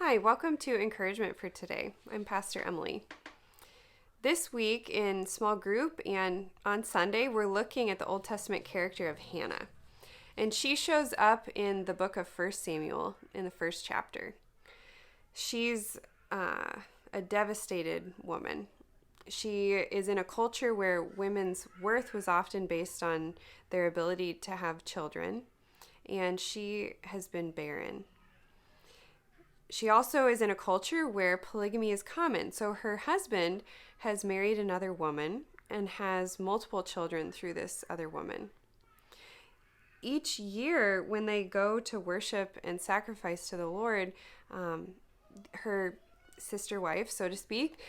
Hi, welcome to Encouragement for Today. I'm Pastor Emily. This week in small group and on Sunday, we're looking at the Old Testament character of Hannah. And she shows up in the book of 1 Samuel in the first chapter. She's a devastated woman. She is in a culture where women's worth was often based on their ability to have children, and she has been barren. She also is in a culture where polygamy is common. So her husband has married another woman and has multiple children through this other woman. Each year, when they go to worship and sacrifice to the Lord, her sister wife, so to speak,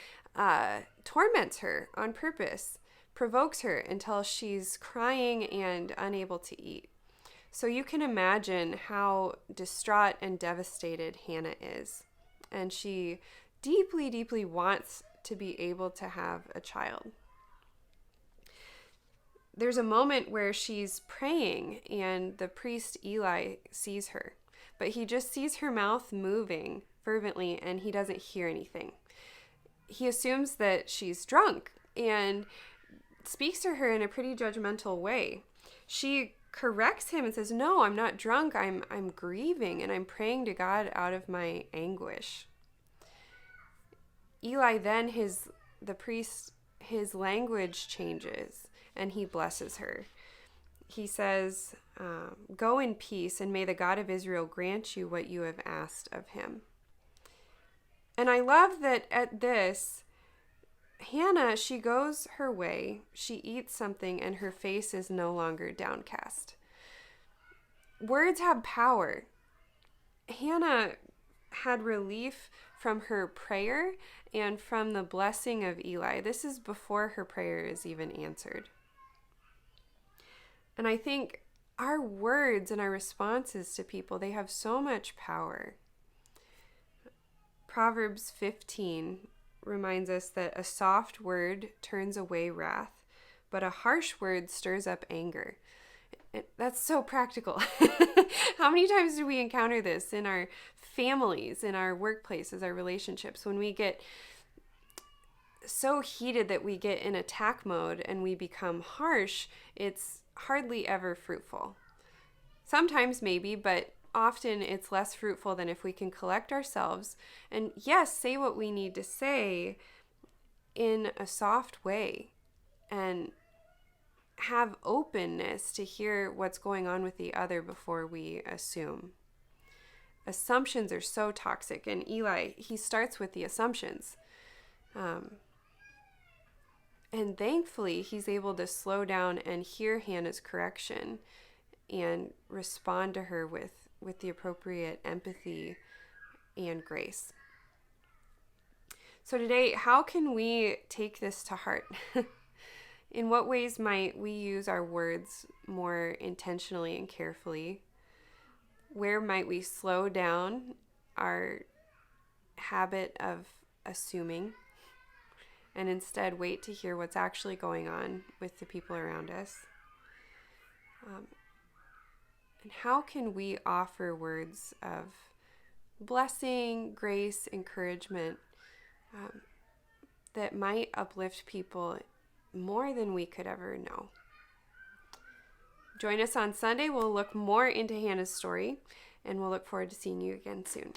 torments her on purpose, provokes her until she's crying and unable to eat. So you can imagine how distraught and devastated Hannah is. And she deeply, deeply wants to be able to have a child. There's a moment where she's praying and the priest Eli sees her, but he just sees her mouth moving fervently and he doesn't hear anything. He assumes that she's drunk and speaks to her in a pretty judgmental way. She corrects him and says, "No, I'm not drunk. I'm grieving and I'm praying to God out of my anguish." Eli then, the priest, his language changes and he blesses her. He says, "Go in peace, and may the God of Israel grant you what you have asked of him." And I love that at this, Hannah, she goes her way, she eats something, and her face is no longer downcast. Words have power. Hannah had relief from her prayer and from the blessing of Eli. This is before her prayer is even answered. And I think our words and our responses to people, they have so much power. Proverbs 15 reminds us that a soft word turns away wrath, but a harsh word stirs up anger. That's so practical. How many times do we encounter this in our families, in our workplaces, our relationships, when we get so heated that we get in attack mode and we become harsh? It's hardly ever fruitful. Sometimes maybe, but often it's less fruitful than if we can collect ourselves and, yes, say what we need to say in a soft way and have openness to hear what's going on with the other before we assume. Assumptions are so toxic, and Eli, he starts with the assumptions. And thankfully, he's able to slow down and hear Hannah's correction and respond to her with the appropriate empathy and grace. So today, how can we take this to heart? In what ways might we use our words more intentionally and carefully? Where might we slow down our habit of assuming and instead wait to hear what's actually going on with the people around us? And how can we offer words of blessing, grace, encouragement that might uplift people more than we could ever know? Join us on Sunday. We'll look more into Hannah's story, and we'll look forward to seeing you again soon.